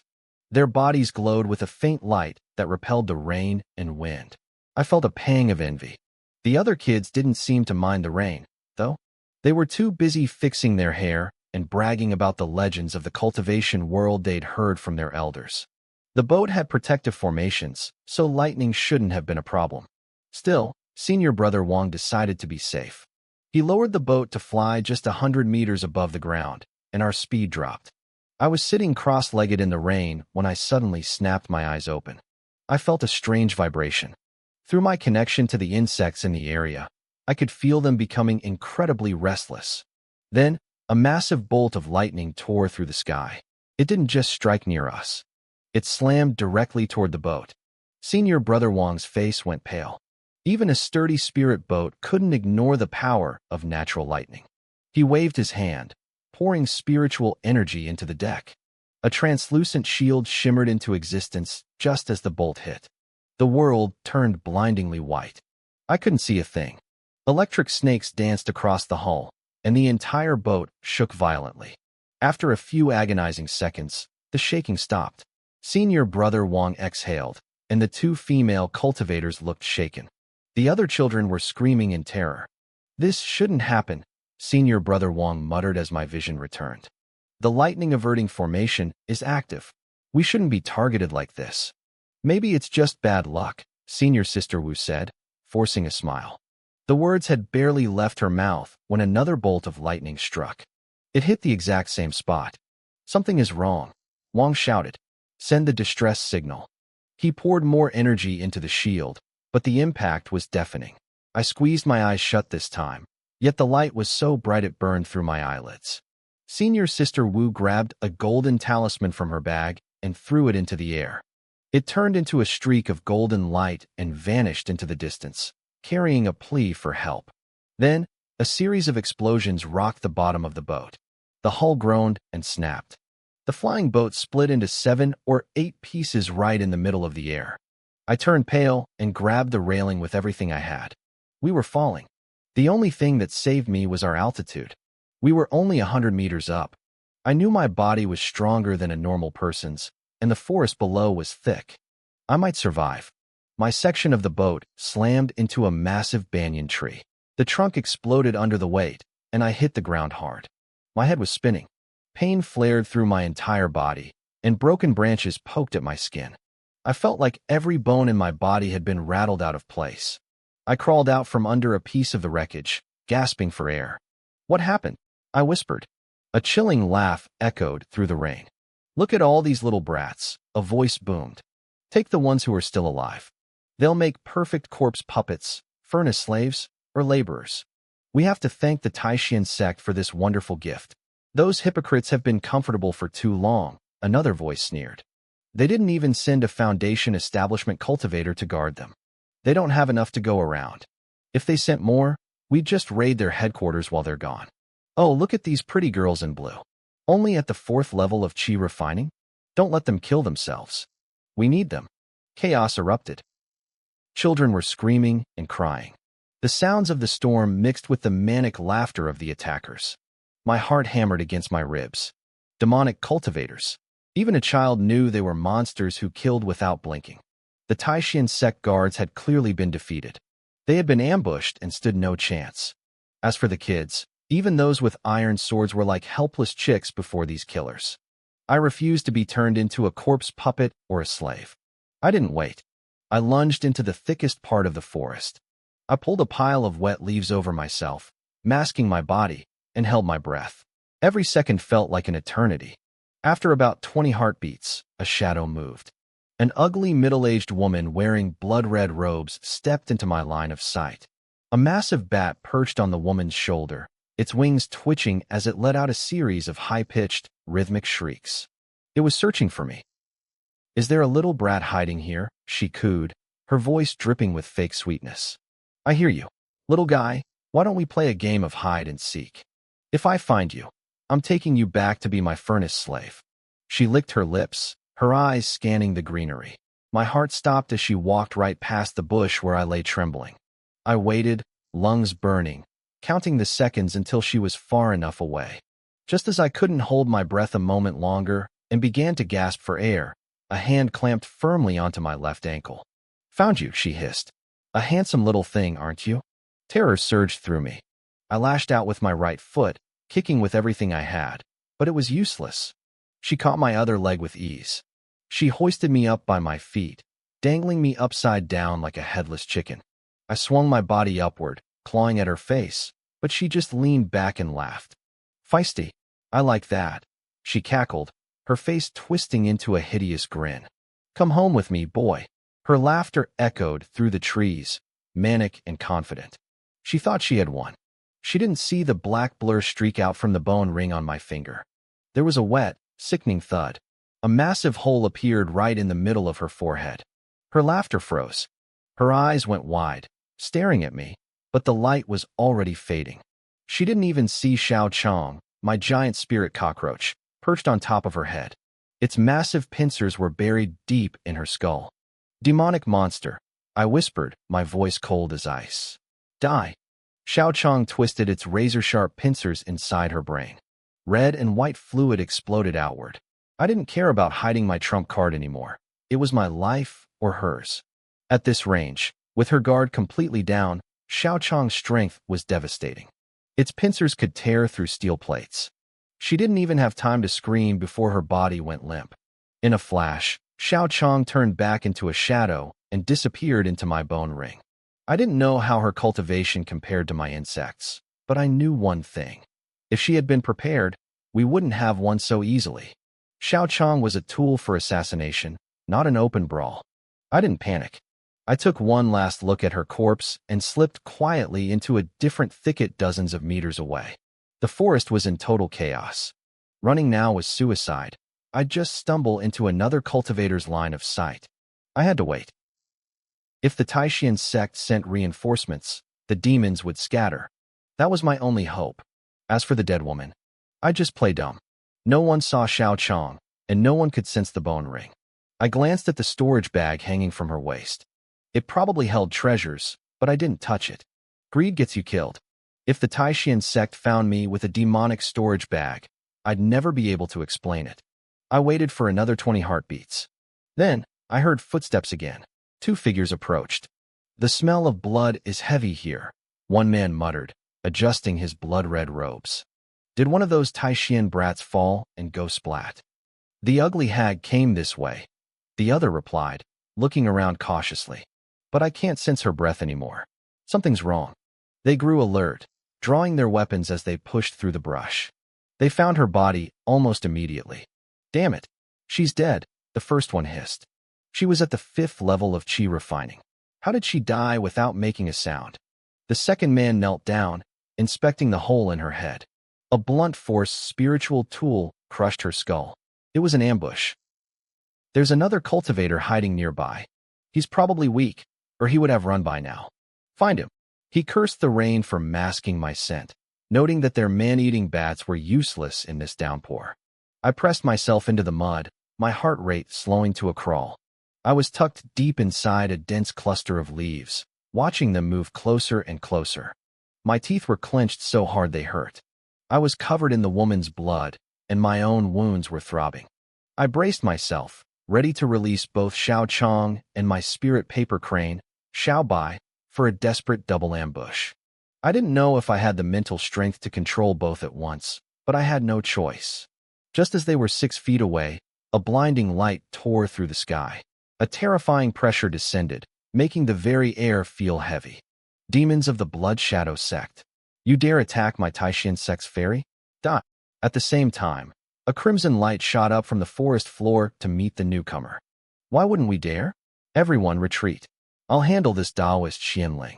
Their bodies glowed with a faint light that repelled the rain and wind. I felt a pang of envy. The other kids didn't seem to mind the rain, though. They were too busy fixing their hair and bragging about the legends of the cultivation world they'd heard from their elders. The boat had protective formations, so lightning shouldn't have been a problem. Still, Senior Brother Wang decided to be safe. He lowered the boat to fly just 100 meters above the ground, and our speed dropped. I was sitting cross-legged in the rain when I suddenly snapped my eyes open. I felt a strange vibration. Through my connection to the insects in the area, I could feel them becoming incredibly restless. Then, a massive bolt of lightning tore through the sky. It didn't just strike near us. It slammed directly toward the boat. Senior Brother Wang's face went pale. Even a sturdy spirit boat couldn't ignore the power of natural lightning. He waved his hand, pouring spiritual energy into the deck. A translucent shield shimmered into existence just as the bolt hit. The world turned blindingly white. I couldn't see a thing. Electric snakes danced across the hull, and the entire boat shook violently. After a few agonizing seconds, the shaking stopped. Senior Brother Wang exhaled, and the 2 female cultivators looked shaken. The other children were screaming in terror. "This shouldn't happen," Senior Brother Wang muttered as my vision returned. "The lightning-averting formation is active. We shouldn't be targeted like this." "Maybe it's just bad luck," Senior Sister Wu said, forcing a smile. The words had barely left her mouth when another bolt of lightning struck. It hit the exact same spot. "Something is wrong," Wang shouted. "Send the distress signal." He poured more energy into the shield, but the impact was deafening. I squeezed my eyes shut this time, yet the light was so bright it burned through my eyelids. Senior Sister Wu grabbed a golden talisman from her bag and threw it into the air. It turned into a streak of golden light and vanished into the distance, carrying a plea for help. Then, a series of explosions rocked the bottom of the boat. The hull groaned and snapped. The flying boat split into 7 or 8 pieces right in the middle of the air. I turned pale and grabbed the railing with everything I had. We were falling. The only thing that saved me was our altitude. We were only 100 meters up. I knew my body was stronger than a normal person's, and the forest below was thick. I might survive. My section of the boat slammed into a massive banyan tree. The trunk exploded under the weight, and I hit the ground hard. My head was spinning. Pain flared through my entire body, and broken branches poked at my skin. I felt like every bone in my body had been rattled out of place. I crawled out from under a piece of the wreckage, gasping for air. "What happened?" I whispered. A chilling laugh echoed through the rain. "Look at all these little brats," a voice boomed. "Take the ones who are still alive. They'll make perfect corpse puppets, furnace slaves, or laborers. We have to thank the Taishan sect for this wonderful gift. Those hypocrites have been comfortable for too long," another voice sneered. "They didn't even send a Foundation establishment cultivator to guard them. They don't have enough to go around. If they sent more, we'd just raid their headquarters while they're gone. Oh, look at these pretty girls in blue. Only at the 4th level of chi refining? Don't let them kill themselves. We need them." Chaos erupted. Children were screaming and crying. The sounds of the storm mixed with the manic laughter of the attackers. My heart hammered against my ribs. Demonic cultivators. Even a child knew they were monsters who killed without blinking. The Taishan sect guards had clearly been defeated. They had been ambushed and stood no chance. As for the kids, even those with iron swords were like helpless chicks before these killers. I refused to be turned into a corpse puppet or a slave. I didn't wait. I lunged into the thickest part of the forest. I pulled a pile of wet leaves over myself, masking my body, and held my breath. Every second felt like an eternity. After about 20 heartbeats, a shadow moved. An ugly middle-aged woman wearing blood-red robes stepped into my line of sight. A massive bat perched on the woman's shoulder, its wings twitching as it let out a series of high-pitched, rhythmic shrieks. It was searching for me. "Is there a little brat hiding here?" she cooed, her voice dripping with fake sweetness. "I hear you. Little guy, why don't we play a game of hide and seek? If I find you, I'm taking you back to be my furnace slave." She licked her lips, her eyes scanning the greenery. My heart stopped as she walked right past the bush where I lay trembling. I waited, lungs burning, counting the seconds until she was far enough away. Just as I couldn't hold my breath a moment longer and began to gasp for air, a hand clamped firmly onto my left ankle. "Found you," she hissed. "A handsome little thing, aren't you?" Terror surged through me. I lashed out with my right foot, kicking with everything I had, but it was useless. She caught my other leg with ease. She hoisted me up by my feet, dangling me upside down like a headless chicken. I swung my body upward, clawing at her face, but she just leaned back and laughed. "Feisty. I like that," she cackled, her face twisting into a hideous grin. "Come home with me, boy." Her laughter echoed through the trees, manic and confident. She thought she had won. She didn't see the black blur streak out from the bone ring on my finger. There was a wet, sickening thud. A massive hole appeared right in the middle of her forehead. Her laughter froze. Her eyes went wide, staring at me, but the light was already fading. She didn't even see Xiao Chong, my giant spirit cockroach, perched on top of her head. Its massive pincers were buried deep in her skull. "Demonic monster," I whispered, my voice cold as ice. "Die." Xiao Chong twisted its razor-sharp pincers inside her brain. Red and white fluid exploded outward. I didn't care about hiding my trump card anymore. It was my life or hers. At this range, with her guard completely down, Xiao Chong's strength was devastating. Its pincers could tear through steel plates. She didn't even have time to scream before her body went limp. In a flash, Xiao Chong turned back into a shadow and disappeared into my bone ring. I didn't know how her cultivation compared to my insects, but I knew one thing. If she had been prepared, we wouldn't have won so easily. Xiao Chong was a tool for assassination, not an open brawl. I didn't panic. I took one last look at her corpse and slipped quietly into a different thicket dozens of meters away. The forest was in total chaos. Running now was suicide. I'd just stumble into another cultivator's line of sight. I had to wait. If the Taishan sect sent reinforcements, the demons would scatter. That was my only hope. As for the dead woman, I'd just play dumb. No one saw Xiao Chong, and no one could sense the bone ring. I glanced at the storage bag hanging from her waist. It probably held treasures, but I didn't touch it. Greed gets you killed. If the Taishan sect found me with a demonic storage bag, I'd never be able to explain it. I waited for another 20 heartbeats. Then, I heard footsteps again. 2 figures approached. "The smell of blood is heavy here," one man muttered, adjusting his blood-red robes. "Did one of those Taishan brats fall and go splat?" "The ugly hag came this way," the other replied, looking around cautiously. "But I can't sense her breath anymore. Something's wrong." They grew alert, drawing their weapons as they pushed through the brush. They found her body almost immediately. "Damn it, she's dead," the first one hissed. She was at the 5th level of chi refining. How did she die without making a sound? The second man knelt down, inspecting the hole in her head. A blunt force spiritual tool crushed her skull. It was an ambush. "There's another cultivator hiding nearby. He's probably weak, or he would have run by now. Find him." He cursed the rain for masking my scent, noting that their man-eating bats were useless in this downpour. I pressed myself into the mud, my heart rate slowing to a crawl. I was tucked deep inside a dense cluster of leaves, watching them move closer and closer. My teeth were clenched so hard they hurt. I was covered in the woman's blood, and my own wounds were throbbing. I braced myself, ready to release both Xiao Chong and my spirit paper crane, Xiao Bai, for a desperate double ambush. I didn't know if I had the mental strength to control both at once, but I had no choice. Just as they were 6 feet away, a blinding light tore through the sky. A terrifying pressure descended, making the very air feel heavy. Demons of the Blood Shadow sect. You dare attack my Taishin sect's fairy? Die. At the same time, a crimson light shot up from the forest floor to meet the newcomer. Why wouldn't we dare? Everyone retreat. I'll handle this Taoist Xianling.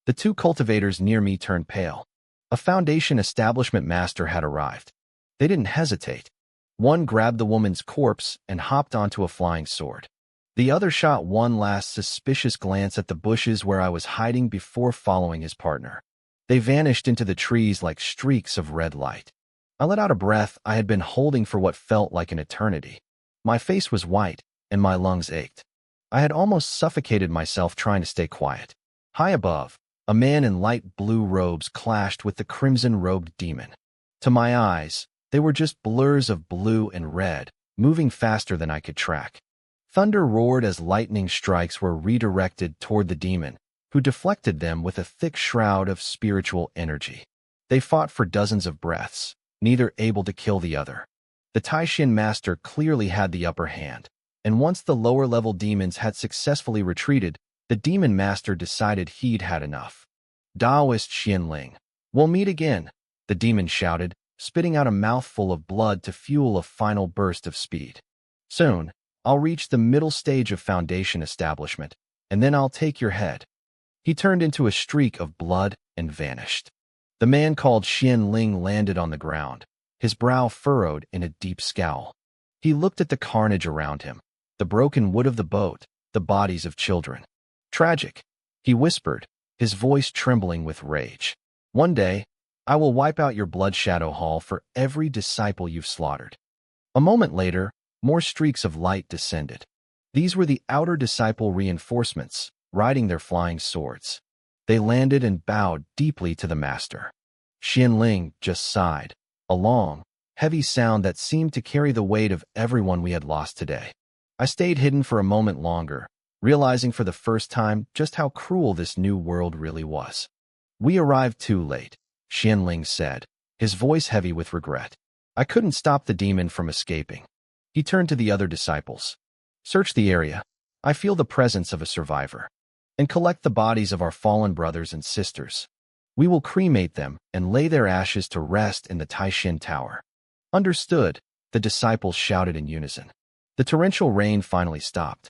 The 2 cultivators near me turned pale. A Foundation establishment master had arrived. They didn't hesitate. One grabbed the woman's corpse and hopped onto a flying sword. The other shot one last suspicious glance at the bushes where I was hiding before following his partner. They vanished into the trees like streaks of red light. I let out a breath I had been holding for what felt like an eternity. My face was white, and my lungs ached. I had almost suffocated myself trying to stay quiet. High above, a man in light blue robes clashed with the crimson-robed demon. To my eyes, they were just blurs of blue and red, moving faster than I could track. Thunder roared as lightning strikes were redirected toward the demon, who deflected them with a thick shroud of spiritual energy. They fought for dozens of breaths, neither able to kill the other. The Taishin master clearly had the upper hand, and once the lower-level demons had successfully retreated, the demon master decided he'd had enough. Taoist Xianling, we'll meet again, the demon shouted, spitting out a mouthful of blood to fuel a final burst of speed. Soon, I'll reach the middle stage of Foundation establishment, and then I'll take your head. He turned into a streak of blood and vanished. The man called Xianling landed on the ground, his brow furrowed in a deep scowl. He looked at the carnage around him, the broken wood of the boat, the bodies of children. Tragic, he whispered, his voice trembling with rage. One day, I will wipe out your Blood Shadow Hall for every disciple you've slaughtered. A moment later, more streaks of light descended. These were the outer disciple reinforcements, riding their flying swords. They landed and bowed deeply to the master. Xianling just sighed, a long, heavy sound that seemed to carry the weight of everyone we had lost today. I stayed hidden for a moment longer, realizing for the first time just how cruel this new world really was. We arrived too late, Xianling said, his voice heavy with regret. I couldn't stop the demon from escaping. He turned to the other disciples. Search the area. I feel the presence of a survivor. And collect the bodies of our fallen brothers and sisters. We will cremate them and lay their ashes to rest in the Taishin Tower. Understood, the disciples shouted in unison. The torrential rain finally stopped.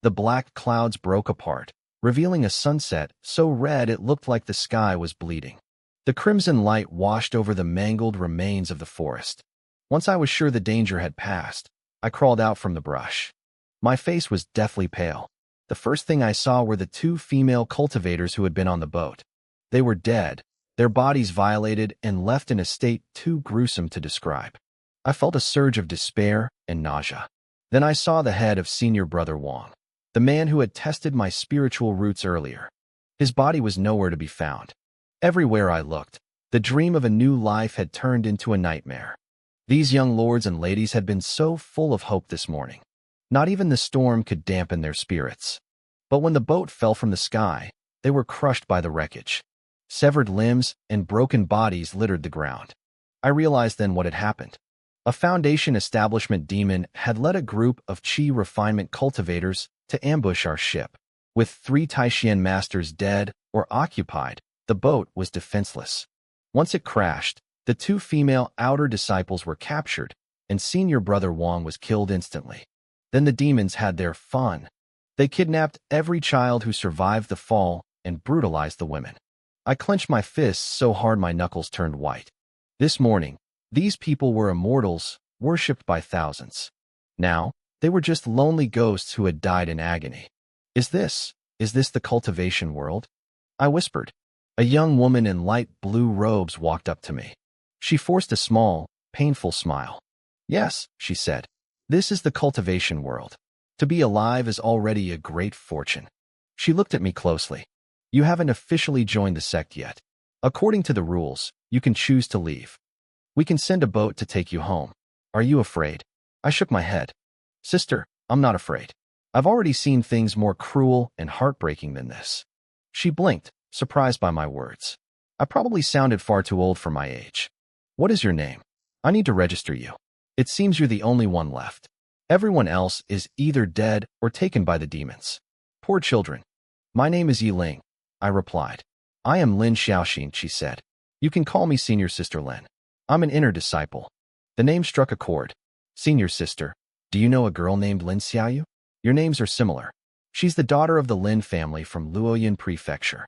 The black clouds broke apart, revealing a sunset so red it looked like the sky was bleeding. The crimson light washed over the mangled remains of the forest. Once I was sure the danger had passed, I crawled out from the brush. My face was deathly pale. The first thing I saw were the 2 female cultivators who had been on the boat. They were dead, their bodies violated and left in a state too gruesome to describe. I felt a surge of despair and nausea. Then I saw the head of Senior Brother Wang, the man who had tested my spiritual roots earlier. His body was nowhere to be found. Everywhere I looked, the dream of a new life had turned into a nightmare. These young lords and ladies had been so full of hope this morning. Not even the storm could dampen their spirits. But when the boat fell from the sky, they were crushed by the wreckage. Severed limbs and broken bodies littered the ground. I realized then what had happened. A Foundation establishment demon had led a group of Qi refinement cultivators to ambush our ship. With 3 Taishin masters dead or occupied, the boat was defenseless. Once it crashed, the 2 female outer disciples were captured, and Senior Brother Wang was killed instantly. Then the demons had their fun. They kidnapped every child who survived the fall and brutalized the women. I clenched my fists so hard my knuckles turned white. This morning, these people were immortals, worshipped by thousands. Now, they were just lonely ghosts who had died in agony. Is this the cultivation world? I whispered. A young woman in light blue robes walked up to me. She forced a small, painful smile. Yes, she said. This is the cultivation world. To be alive is already a great fortune. She looked at me closely. You haven't officially joined the sect yet. According to the rules, you can choose to leave. We can send a boat to take you home. Are you afraid? I shook my head. Sister, I'm not afraid. I've already seen things more cruel and heartbreaking than this. She blinked, surprised by my words. I probably sounded far too old for my age. What is your name? I need to register you. It seems you're the only one left. Everyone else is either dead or taken by the demons. Poor children. My name is Yi-Ling, I replied. I am Lin Xiaoxin, she said. You can call me Senior Sister Lin. I'm an inner disciple. The name struck a chord. Senior Sister, do you know a girl named Lin Xiaoyu? Your names are similar. She's the daughter of the Lin family from Luoyang Prefecture.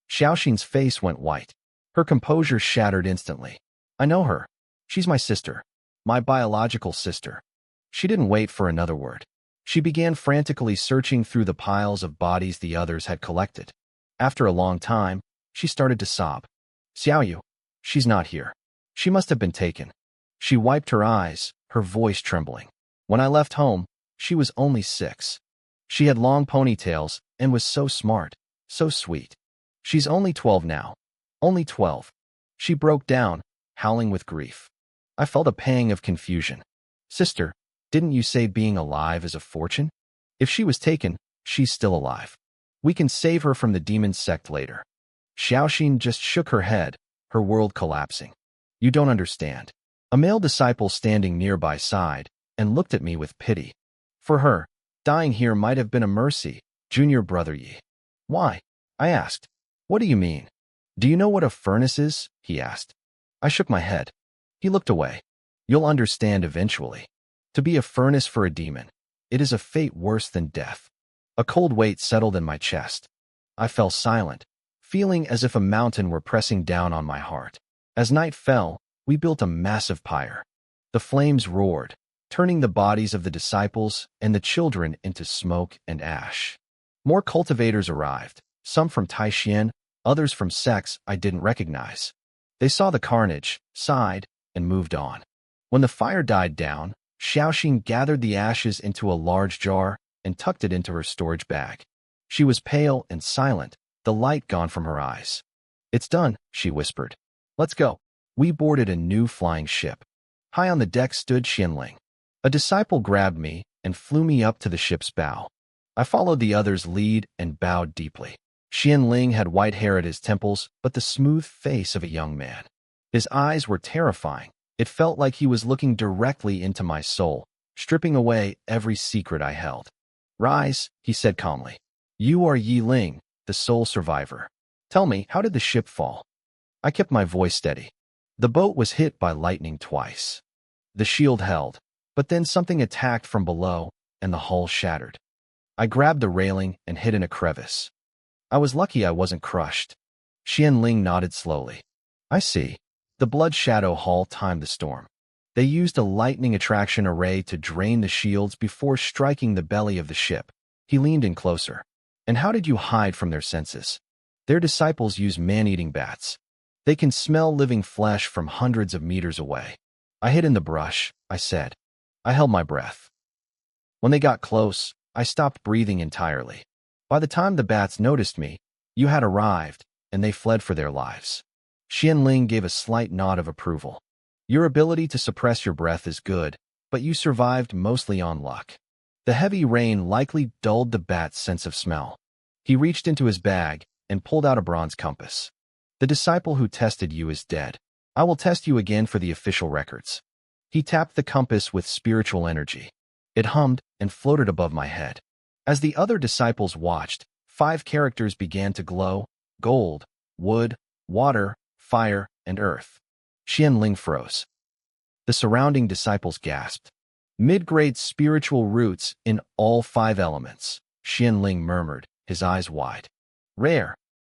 Xiaoxin's face went white. Her composure shattered instantly. I know her. She's my sister. My biological sister. She didn't wait for another word. She began frantically searching through the piles of bodies the others had collected. After a long time, she started to sob. Xiaoyu, she's not here. She must have been taken. She wiped her eyes, her voice trembling. When I left home, she was only 6. She had long ponytails and was so smart, so sweet. She's only 12 now. Only 12. She broke down, howling with grief. I felt a pang of confusion. Sister, didn't you say being alive is a fortune? If she was taken, she's still alive. We can save her from the demon sect later. Xiaoxin just shook her head, her world collapsing. You don't understand. A male disciple standing nearby sighed and looked at me with pity. For her, dying here might have been a mercy, junior brother Yi. Why? I asked. What do you mean? Do you know what a furnace is? He asked. I shook my head. He looked away. You'll understand eventually. To be a furnace for a demon, it is a fate worse than death. A cold weight settled in my chest. I fell silent, feeling as if a mountain were pressing down on my heart. As night fell, we built a massive pyre. The flames roared, turning the bodies of the disciples and the children into smoke and ash. More cultivators arrived, some from Taishan, others from sects I didn't recognize. They saw the carnage, sighed, and moved on. When the fire died down, Xiaoxin gathered the ashes into a large jar and tucked it into her storage bag. She was pale and silent, the light gone from her eyes. It's done, she whispered. Let's go. We boarded a new flying ship. High on the deck stood Xianling. A disciple grabbed me and flew me up to the ship's bow. I followed the others' lead and bowed deeply. Xianling had white hair at his temples, but the smooth face of a young man. His eyes were terrifying. It felt like he was looking directly into my soul, stripping away every secret I held. Rise, he said calmly. You are Yi-Ling, the sole survivor. Tell me, how did the ship fall? I kept my voice steady. The boat was hit by lightning twice. The shield held, but then something attacked from below, and the hull shattered. I grabbed the railing and hid in a crevice. I was lucky I wasn't crushed. Xianling nodded slowly. I see. The blood shadow hull timed the storm. They used a lightning attraction array to drain the shields before striking the belly of the ship. He leaned in closer. And how did you hide from their senses? Their disciples use man-eating bats. They can smell living flesh from hundreds of meters away. I hid in the brush, I said. I held my breath. When they got close, I stopped breathing entirely. By the time the bats noticed me, you had arrived, and they fled for their lives. Xianling gave a slight nod of approval. Your ability to suppress your breath is good, but you survived mostly on luck. The heavy rain likely dulled the bat's sense of smell. He reached into his bag and pulled out a bronze compass. The disciple who tested you is dead. I will test you again for the official records. He tapped the compass with spiritual energy. It hummed and floated above my head. As the other disciples watched, 5 characters began to glow: gold, wood, water, fire, and earth. Xianling froze. The surrounding disciples gasped. Mid-grade spiritual roots in all 5 elements, Xianling murmured, his eyes wide. Rare.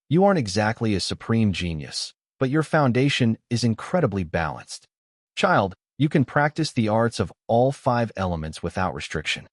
You aren't exactly a supreme genius, but your foundation is incredibly balanced. Child, you can practice the arts of all 5 elements without restriction.